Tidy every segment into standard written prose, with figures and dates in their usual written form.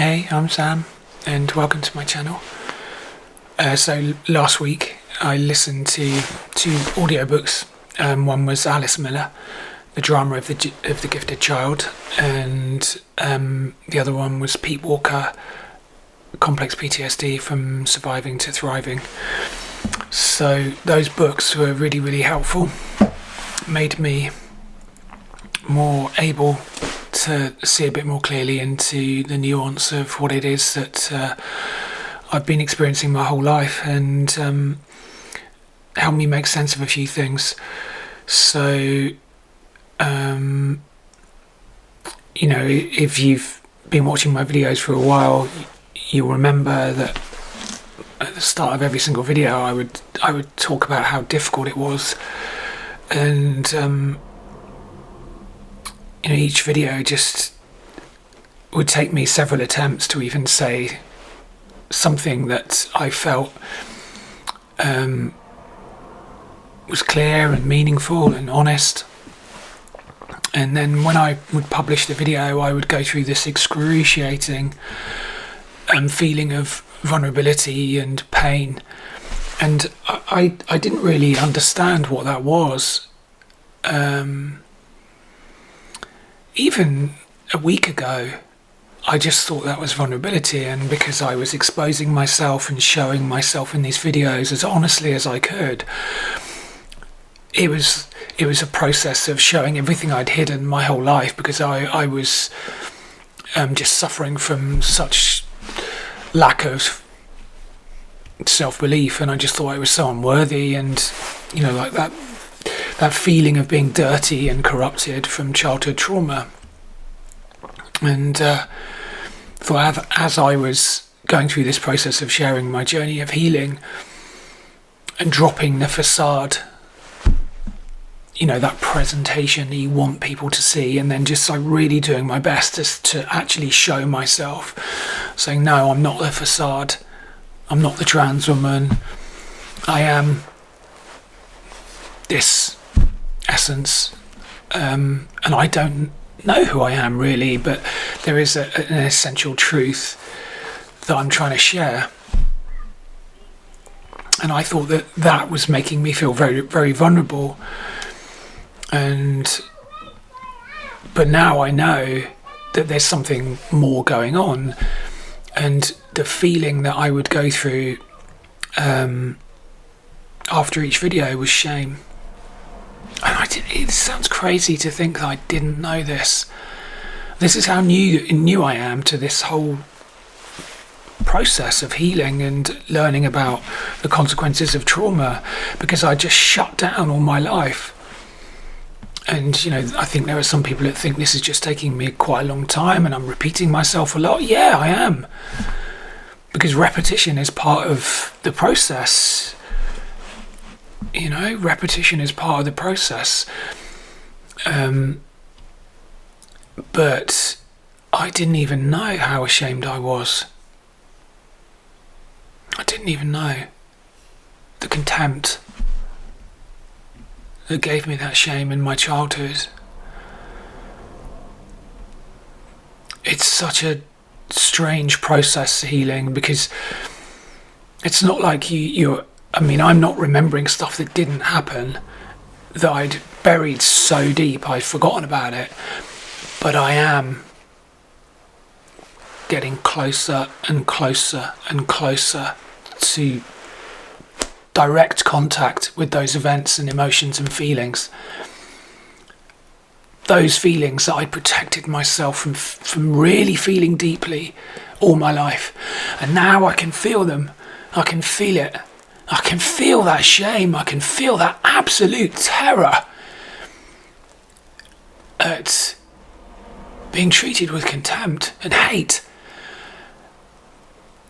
Hey, I'm Sam, and welcome to my channel. So last week I listened to two audiobooks. One was Alice Miller, The Drama of the Gifted Child, and the other one was Pete Walker, Complex PTSD from Surviving to Thriving. So those books were really, really helpful. Made me more able to see a bit more clearly into the nuance of what it is that I've been experiencing my whole life, and help me make sense of a few things. So, if you've been watching my videos for a while, you'll remember that at the start of every single video I would talk about how difficult it was, and each video just would take me several attempts to even say something that I felt was clear and meaningful and honest. And then when I would publish the video, I would go through this excruciating feeling of vulnerability and pain, and I didn't really understand what that was. Even a week ago, I just thought that was vulnerability, and because I was exposing myself and showing myself in these videos as honestly as I could, it was a process of showing everything I'd hidden my whole life, because I was just suffering from such lack of self-belief, and I just thought I was so unworthy, and like that feeling of being dirty and corrupted from childhood trauma. And thought as I was going through this process of sharing my journey of healing and dropping the facade, that presentation that you want people to see, and then just really doing my best to actually show myself, saying, no, I'm not the facade, I'm not the trans woman, I am this essence, and I don't know who I am really, but there is an essential truth that I'm trying to share. And I thought that was making me feel very, very vulnerable. But now I know that there's something more going on, and the feeling that I would go through after each video was shame. And it sounds crazy to think that I didn't know this. This is how new I am to this whole process of healing and learning about the consequences of trauma, because I just shut down all my life. And I think there are some people that think this is just taking me quite a long time and I'm repeating myself a lot. Yeah, I am, because repetition is part of the process. Repetition is part of the process. But I didn't even know how ashamed I was. I didn't even know the contempt that gave me that shame in my childhood. It's such a strange process, healing, because it's not like I'm not remembering stuff that didn't happen, that I'd buried so deep I'd forgotten about it. But I am getting closer and closer and closer to direct contact with those events and emotions and feelings. Those feelings that I protected myself from really feeling deeply all my life. And now I can feel them. I can feel it. I can feel that shame. I can feel that absolute terror at being treated with contempt and hate,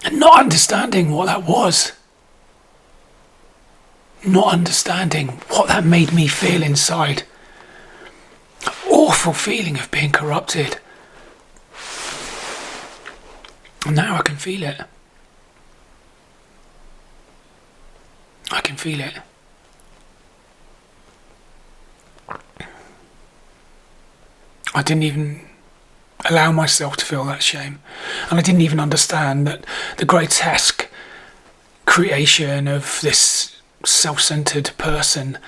and not understanding what that was. Not understanding what that made me feel inside. An awful feeling of being corrupted. And now I can feel it. I can feel it. I didn't even allow myself to feel that shame. And I didn't even understand that the grotesque creation of this self-centered person,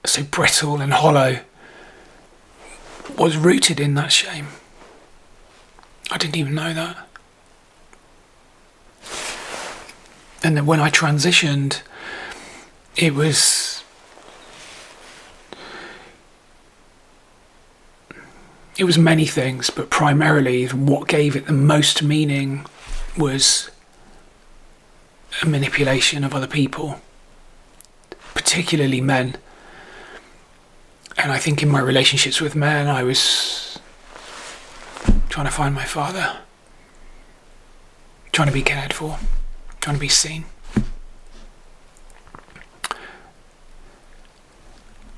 so brittle and hollow, was rooted in that shame. I didn't even know that. And then when I transitioned, it was many things, but primarily what gave it the most meaning was a manipulation of other people, particularly men. And I think in my relationships with men, I was trying to find my father, trying to be cared for, trying to be seen.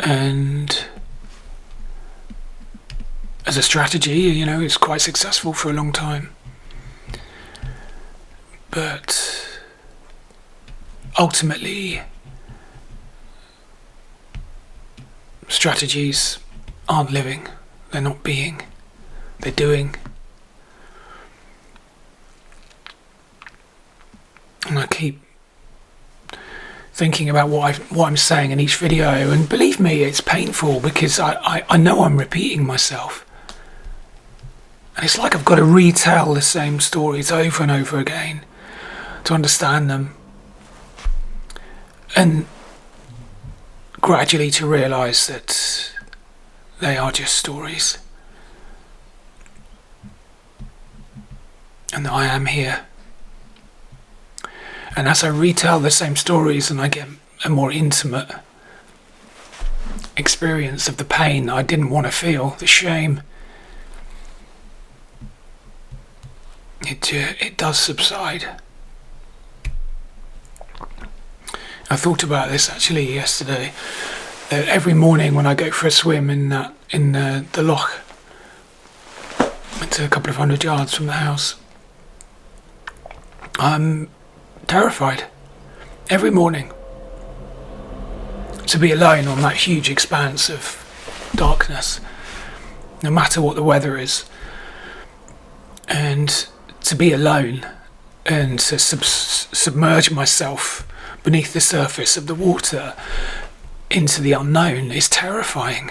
And as a strategy, it's quite successful for a long time. But ultimately, strategies aren't living, they're not being, they're doing. And I keep thinking about what I'm saying in each video, and believe me, it's painful because I know I'm repeating myself. And it's like I've got to retell the same stories over and over again to understand them. And gradually to realise that they are just stories. And that I am here. And as I retell the same stories and I get a more intimate experience of the pain I didn't want to feel, the shame, it does subside. I thought about this actually yesterday. Every morning when I go for a swim in the loch, it's a couple of 100 yards from the house, I'm terrified every morning to be alone on that huge expanse of darkness, no matter what the weather is, and to be alone and to submerge myself beneath the surface of the water into the unknown is terrifying.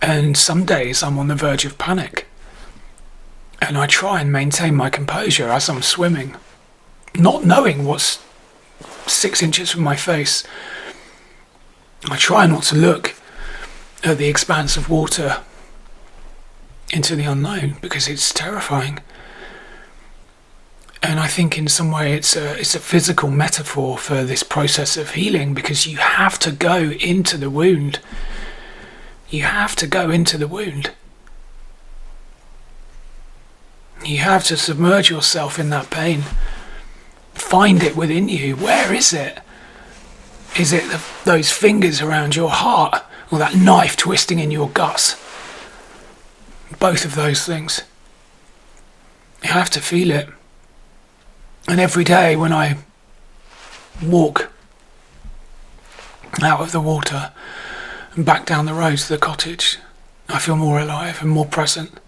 And some days I'm on the verge of panic, and I try and maintain my composure as I'm swimming, not knowing what's 6 inches from my face. I try not to look at the expanse of water into the unknown because it's terrifying. And I think in some way it's a physical metaphor for this process of healing, because you have to go into the wound. You have to go into the wound. You have to submerge yourself in that pain. Find it within you. Where is it? Is it those fingers around your heart, or that knife twisting in your guts? Both of those things. You have to feel it. And every day when I walk out of the water and back down the road to the cottage, I feel more alive and more present.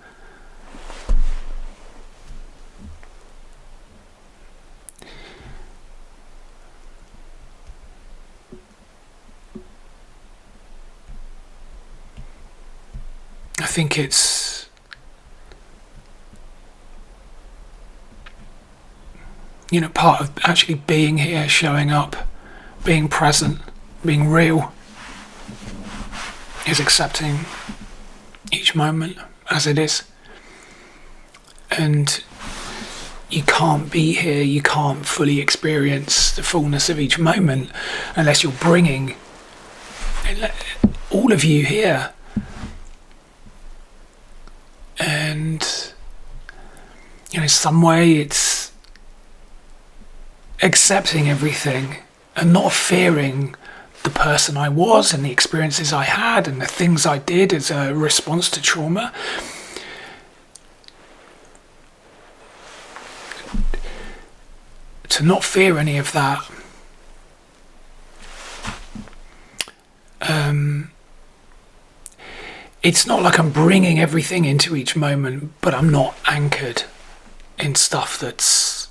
I think it's part of actually being here, showing up, being present, being real, is accepting each moment as it is. And you can't be here, you can't fully experience the fullness of each moment unless you're bringing all of you here. And in some way it's accepting everything and not fearing the person I was and the experiences I had and the things I did as a response to trauma. To not fear any of that. it's not like I'm bringing everything into each moment, but I'm not anchored in stuff that's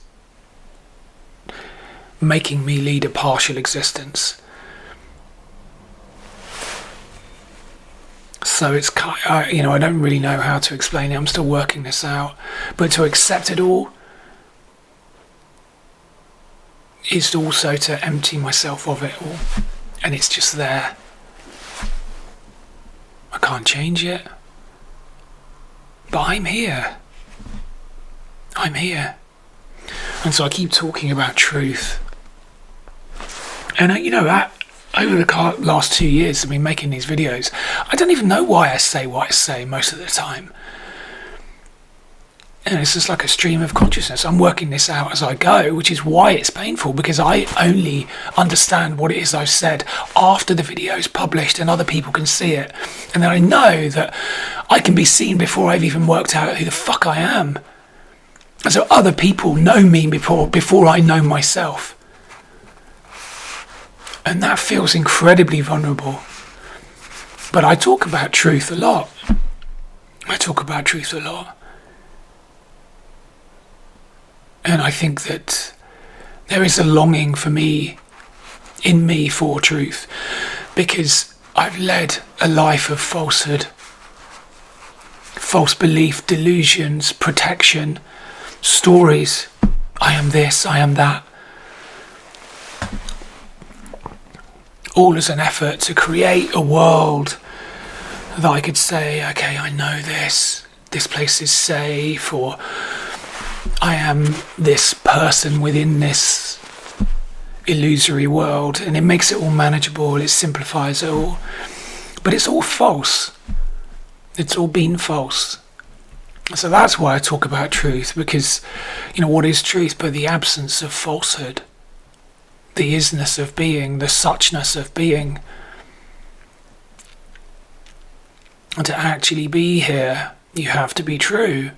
making me lead a partial existence. So it's I don't really know how to explain it. I'm still working this out. But to accept it all is also to empty myself of it all. And it's just there. I can't change it. But I'm here. I'm here. And so I keep talking about truth. And over the last 2 years I've been making these videos, I don't even know why I say what I say most of the time. And it's just like a stream of consciousness. I'm working this out as I go, which is why it's painful, because I only understand what it is I've said after the video is published and other people can see it. And then I know that I can be seen before I've even worked out who the fuck I am. And so other people know me before I know myself. And that feels incredibly vulnerable. But I talk about truth a lot. And I think that there is a longing in me for truth, because I've led a life of falsehood, false belief, delusions, protection, stories. I am this, I am that. All as an effort to create a world that I could say, okay, I know this place is safe, or I am this person within this illusory world, and it makes it all manageable, it simplifies it all. But it's all false. It's all been false. So that's why I talk about truth, because, what is truth but the absence of falsehood? The isness of being, the suchness of being. And to actually be here, you have to be true.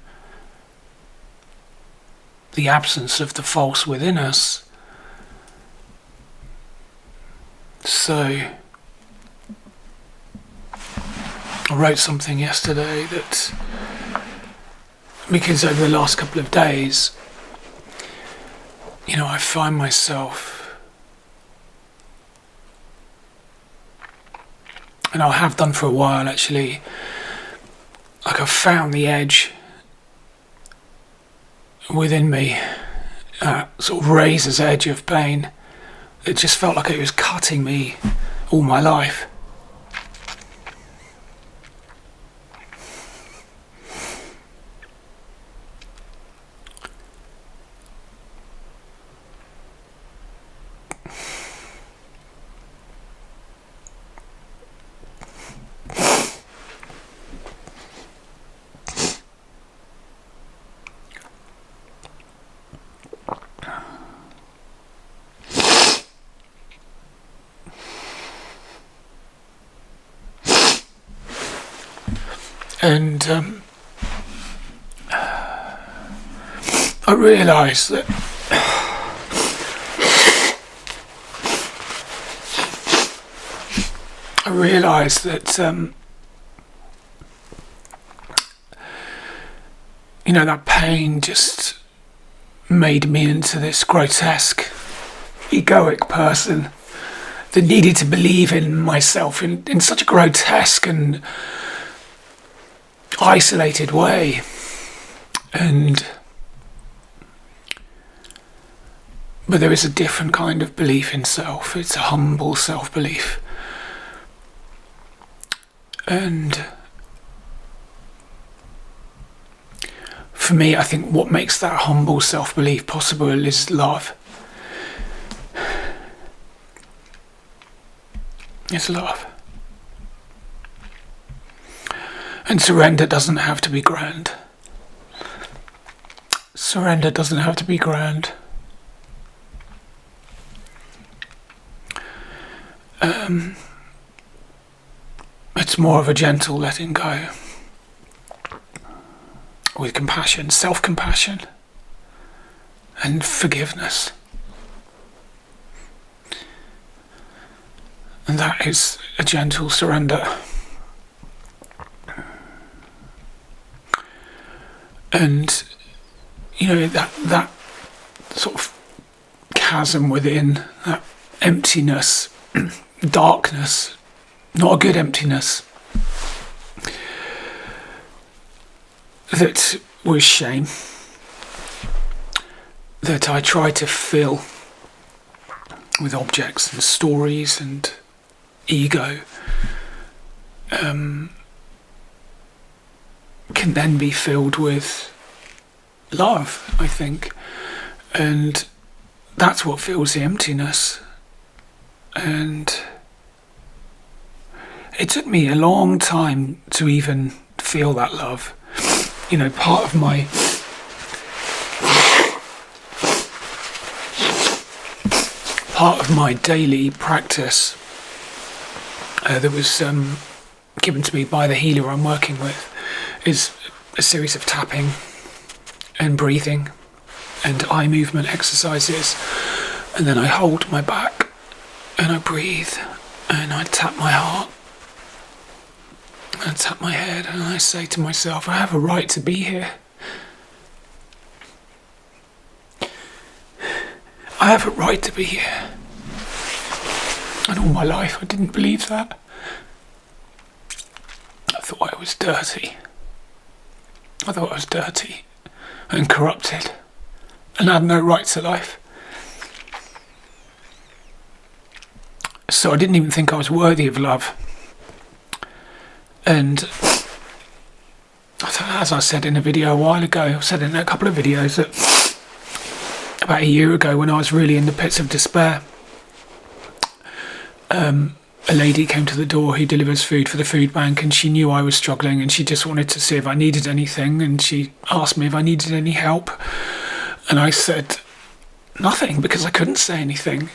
The absence of the false within us. So, I wrote something yesterday that, because over the last couple of days, I find myself, and I have done for a while actually, like I've found the edge within me, sort of razor's edge of pain. It just felt like it was cutting me all my life. And I realised that that pain just made me into this grotesque, egoic person that needed to believe in myself in such a grotesque and isolated way. But there is a different kind of belief in self. It's a humble self-belief. And for me, I think what makes that humble self-belief possible is love. It's love. And surrender doesn't have to be grand. Surrender doesn't have to be grand. It's more of a gentle letting go. With compassion, self-compassion, and forgiveness. And that is a gentle surrender. And, that sort of chasm within, that emptiness, darkness, not a good emptiness, that was shame, that I tried to fill with objects and stories and ego, can then be filled with love, I think. And that's what fills the emptiness. And it took me a long time to even feel that love. Part of my daily practice that was given to me by the healer I'm working with is a series of tapping and breathing and eye movement exercises, and then I hold my back and I breathe and I tap my heart and I tap my head and I say to myself, I have a right to be here. I have a right to be here. And all my life I didn't believe that. I thought I was dirty. I thought I was dirty and corrupted and had no right to life. So I didn't even think I was worthy of love. And as I said in a video a while ago, I've said in a couple of videos, that about a year ago when I was really in the pits of despair, a lady came to the door who delivers food for the food bank, and she knew I was struggling and she just wanted to see if I needed anything, and she asked me if I needed any help, and I said nothing because I couldn't say anything.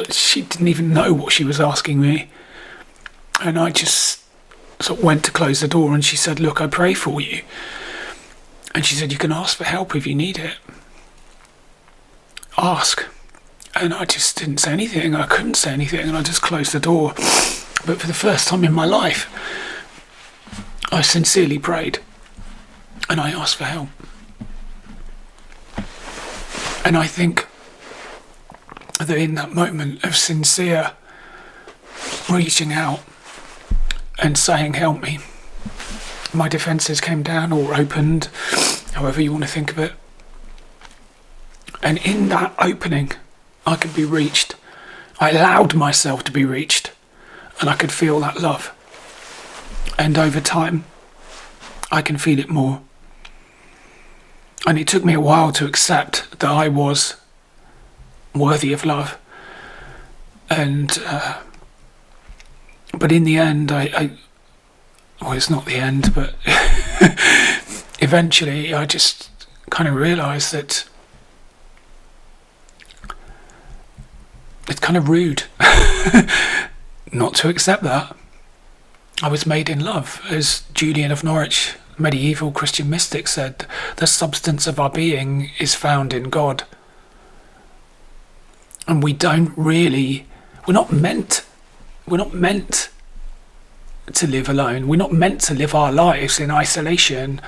She didn't even know what she was asking me, and I just sort of went to close the door, and she said, look, I pray for you, and she said you can ask for help if you need it. Ask. And I just didn't say anything. I couldn't say anything, and I just closed the door. But for the first time in my life, I sincerely prayed and I asked for help. And I think that in that moment of sincere reaching out and saying, help me, my defences came down or opened, however you want to think of it. And in that opening, I could be reached. I allowed myself to be reached, and I could feel that love. And over time, I can feel it more. And it took me a while to accept that I was worthy of love. And but in the end, well, it's not the end, but eventually I just kind of realised that it's kind of rude not to accept that. I was made in love. As Julian of Norwich, medieval Christian mystic, said, the substance of our being is found in God. And we're not meant to live alone. We're not meant to live our lives in isolation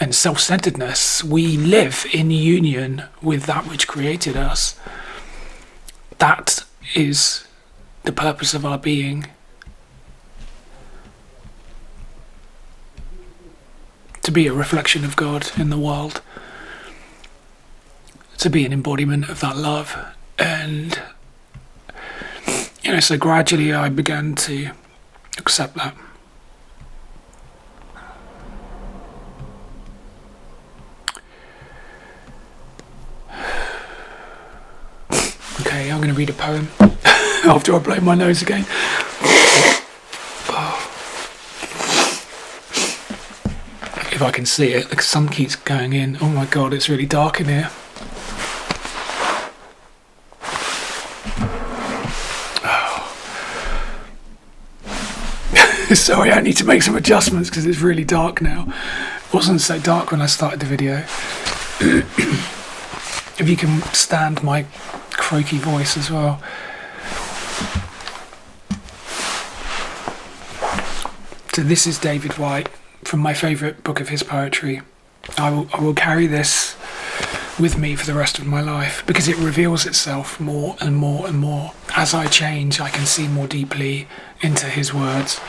and self-centeredness. We live in union with that which created us. That is the purpose of our being. To be a reflection of God in the world. To be an embodiment of that love. And, so gradually I began to accept that. Okay, I'm going to read a poem after I blow my nose again. If I can see it, the sun keeps going in. Oh my god, it's really dark in here. Sorry, I need to make some adjustments because it's really dark now. It wasn't so dark when I started the video. If you can stand my croaky voice as well. So this is David Whyte from my favourite book of his poetry, I will carry this with me for the rest of my life, because it reveals itself more and more and more. As I change, I can see more deeply into his words.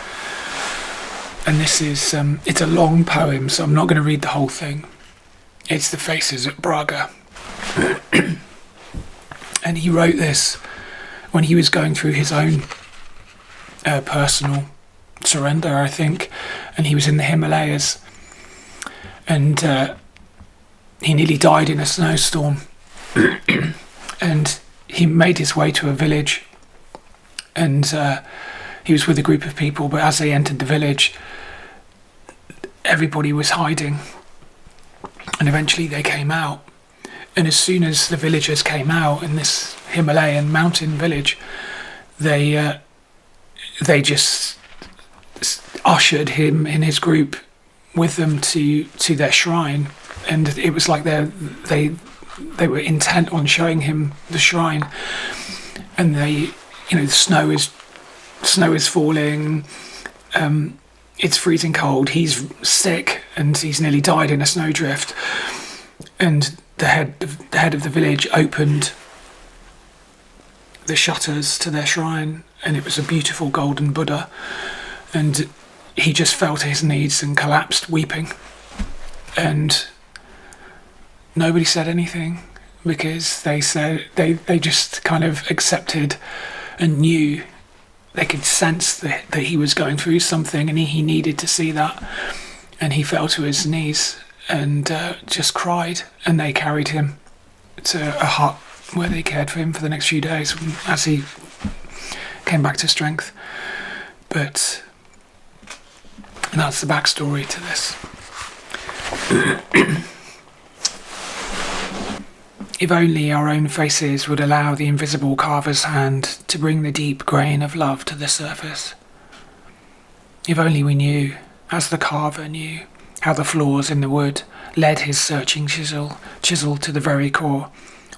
And this is, it's a long poem, so I'm not going to read the whole thing. It's The Faces at Braga. And he wrote this when he was going through his own personal surrender, I think, and he was in the Himalayas, and he nearly died in a snowstorm. And he made his way to a village, and he was with a group of people, but as they entered the village, everybody was hiding, and eventually they came out. And as soon as the villagers came out in this Himalayan mountain village, they just ushered him and his group with them to their shrine, and it was like they were intent on showing him the shrine. And the snow is falling, it's freezing cold, he's sick, and he's nearly died in a snowdrift. And the head of the village opened the shutters to their shrine, and it was a beautiful golden Buddha, and he just fell to his knees and collapsed weeping. And nobody said anything, because they said they just kind of accepted and knew, they could sense that he was going through something, and he needed to see that. And he fell to his knees and just cried, and they carried him to a hut where they cared for him for the next few days as he came back to strength. But that's the backstory to this. If only our own faces would allow the invisible carver's hand to bring the deep grain of love to the surface. If only we knew, as the carver knew, how the flaws in the wood led his searching chisel to the very core,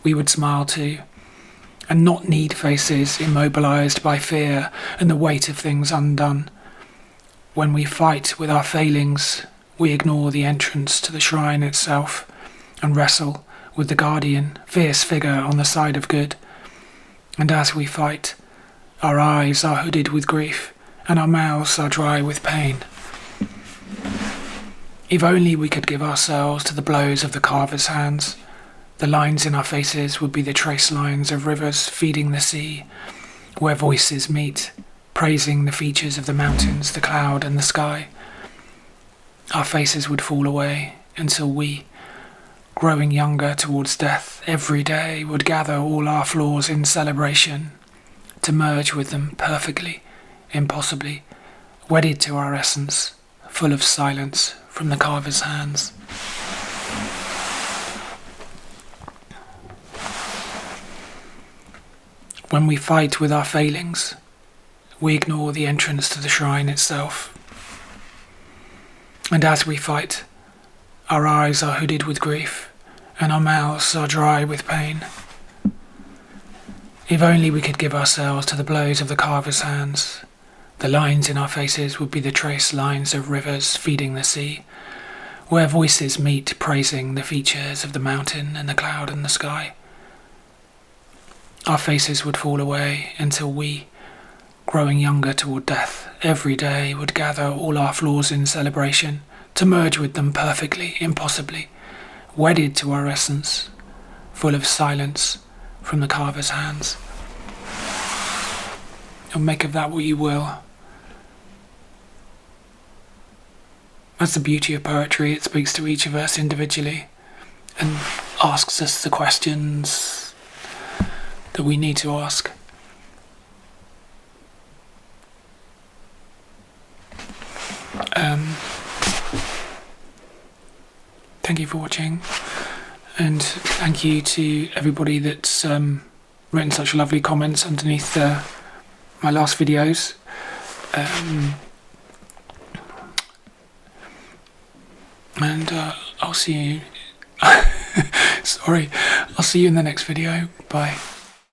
we would smile too, and not need faces immobilized by fear and the weight of things undone. When we fight with our failings, we ignore the entrance to the shrine itself and wrestle with the guardian, fierce figure on the side of good. And as we fight, our eyes are hooded with grief, and our mouths are dry with pain. If only we could give ourselves to the blows of the carver's hands, the lines in our faces would be the trace lines of rivers feeding the sea, where voices meet, praising the features of the mountains, the cloud and the sky. Our faces would fall away until we, growing younger towards death, every day would gather all our flaws in celebration, to merge with them perfectly, impossibly, wedded to our essence, full of silence from the carver's hands. When we fight with our failings, we ignore the entrance to the shrine itself. And as we fight, our eyes are hooded with grief, and our mouths are dry with pain. If only we could give ourselves to the blows of the carver's hands, the lines in our faces would be the trace lines of rivers feeding the sea, where voices meet praising the features of the mountain and the cloud and the sky. Our faces would fall away until we, growing younger toward death, every day would gather all our flaws in celebration, to merge with them perfectly, impossibly, wedded to our essence, full of silence from the carver's hands. And make of that what you will. That's the beauty of poetry. It speaks to each of us individually and asks us the questions that we need to ask. Thank you for watching, and thank you to everybody that's written such lovely comments underneath my last videos. And I'll see you. Sorry, I'll see you in the next video. Bye.